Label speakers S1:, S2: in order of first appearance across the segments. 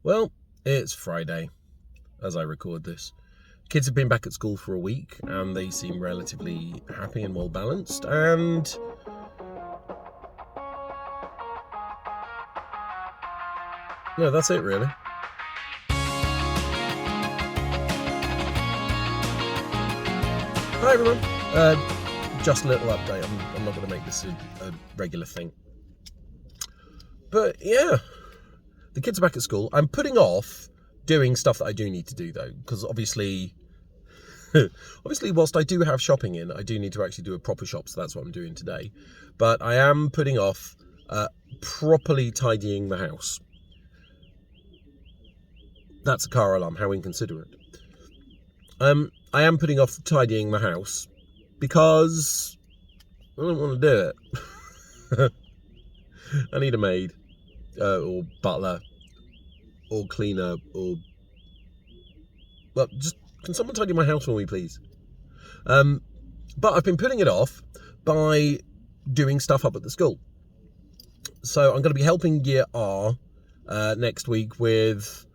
S1: Well, it's Friday as I record this. Kids have been back at school for a week and they seem relatively happy and well balanced, and no, that's it really. Hi everyone. Just a little update. I'm not going to make this a regular thing. But yeah, the kids are back at school. I'm putting off doing stuff that I do need to do though, because obviously whilst I do have shopping in, I do need to actually do a proper shop, so that's what I'm doing today. But I am putting off properly tidying the house. That's a car alarm, how inconsiderate. I am putting off tidying the house because I don't want to do it. I need a maid, or butler, or cleaner, or... Well, just, can someone tidy my house for me, please? But I've been putting it off by doing stuff up at the school. So I'm going to be helping Year R next week with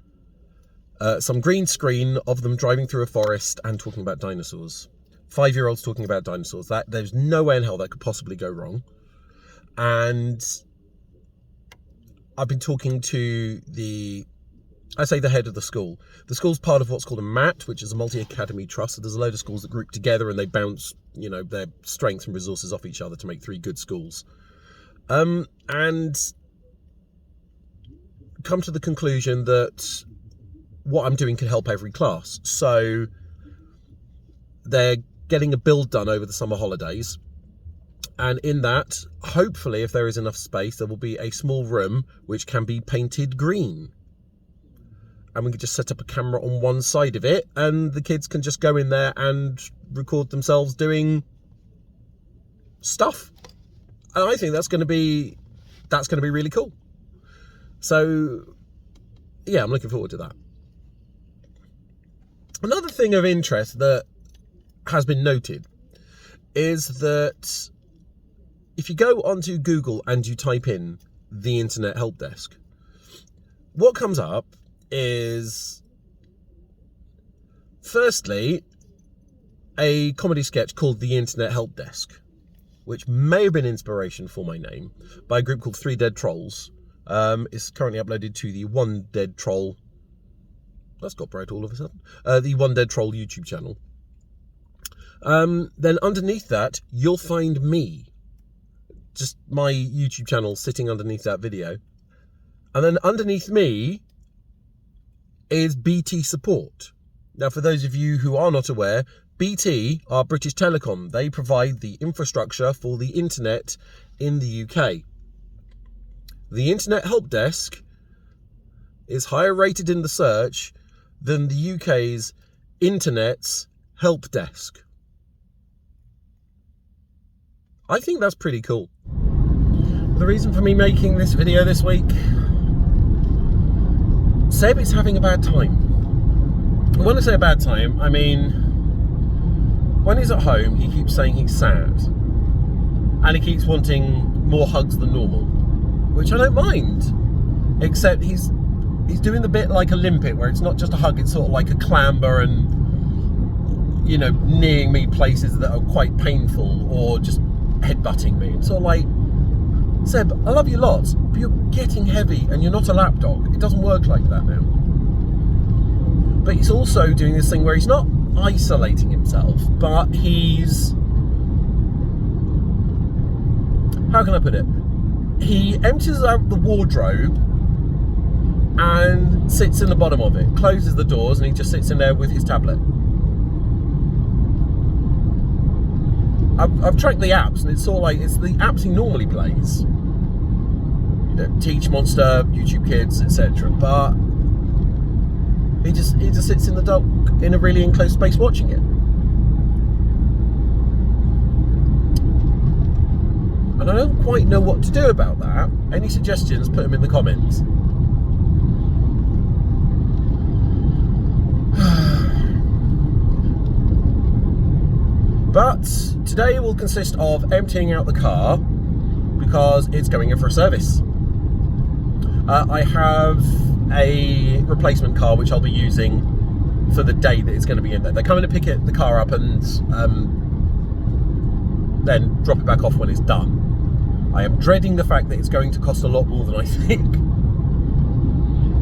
S1: some green screen of them driving through a forest and talking about dinosaurs. 5-year-olds talking about dinosaurs. There's no way in hell that could possibly go wrong. And I've been talking to the head of the school. The school's part of what's called a MAT, which is a multi-academy trust. So there's a load of schools that group together and they bounce, their strengths and resources off each other to make 3 good schools. And come to the conclusion that what I'm doing can help every class. So they're getting a build done over the summer holidays. And in that, hopefully, if there is enough space, there will be a small room which can be painted green. And we can just set up a camera on one side of it, and the kids can just go in there and record themselves doing stuff. And I think that's going to be really cool. So, yeah, I'm looking forward to that. Another thing of interest that has been noted is that if you go onto Google and you type in the Internet Help Desk, what comes up is, firstly, a comedy sketch called The Internet Help Desk, which may have been inspiration for my name, by a group called 3 Dead Trolls. It's currently uploaded to the One Dead Troll... That's got bright all of a sudden. The One Dead Troll YouTube channel. Then underneath that, you'll find me. Just my YouTube channel sitting underneath that video. And then underneath me is BT Support. Now, for those of you who are not aware, BT are British Telecom. They provide the infrastructure for the internet in the UK. The Internet Help Desk is higher rated in the search than the UK's Internet's Help Desk. I think that's pretty cool. The reason for me making this video this week, Seb is having a bad time. And when I say a bad time, I mean, when he's at home, he keeps saying he's sad. And he keeps wanting more hugs than normal, which I don't mind. Except he's doing the bit like a limpet, where it's not just a hug, it's sort of like a clamber and, kneeing me places that are quite painful, or just headbutting me. It's sort of like, Seb, I love you lots, but you're getting heavy and you're not a lapdog. It doesn't work like that now. But he's also doing this thing where he's not isolating himself, but he's... How can I put it? He empties out the wardrobe and sits in the bottom of it, closes the doors, and he just sits in there with his tablet. I've tracked the apps, and it's sort of like, it's the apps he normally plays. Teach Monster, YouTube Kids, etc. But he just sits in the dark, in a really enclosed space watching it. And I don't quite know what to do about that. Any suggestions, put them in the comments. But today will consist of emptying out the car because it's going in for a service. I have a replacement car which I'll be using for the day that it's going to be in there. They're coming to pick the car up and then drop it back off when it's done. I am dreading the fact that it's going to cost a lot more than I think,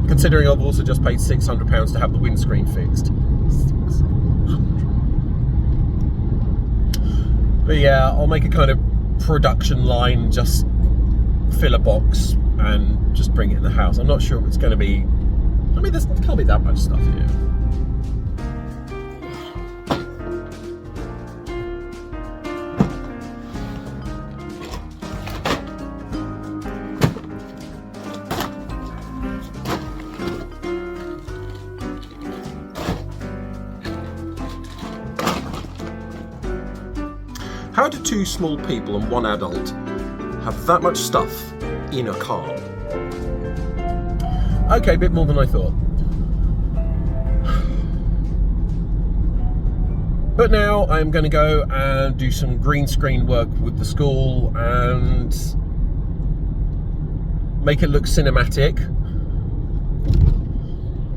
S1: considering I've also just paid £600 to have the windscreen fixed. 600. But yeah, I'll make a kind of production line, just fill a box and just bring it in the house. I'm not sure if it's going to be, I mean, there can't be that much stuff here. How do two small people and one adult have that much stuff in a car? Okay, a bit more than I thought. But now I'm going to go and do some green screen work with the school and make it look cinematic.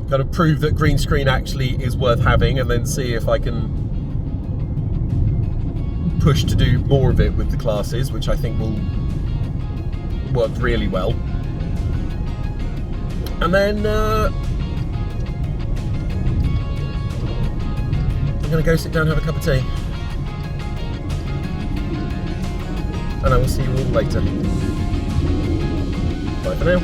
S1: Kind of prove that green screen actually is worth having, and then see if I can push to do more of it with the classes, which I think will work really well. And then I'm going to go sit down and have a cup of tea, and I will see you all later. Bye for now.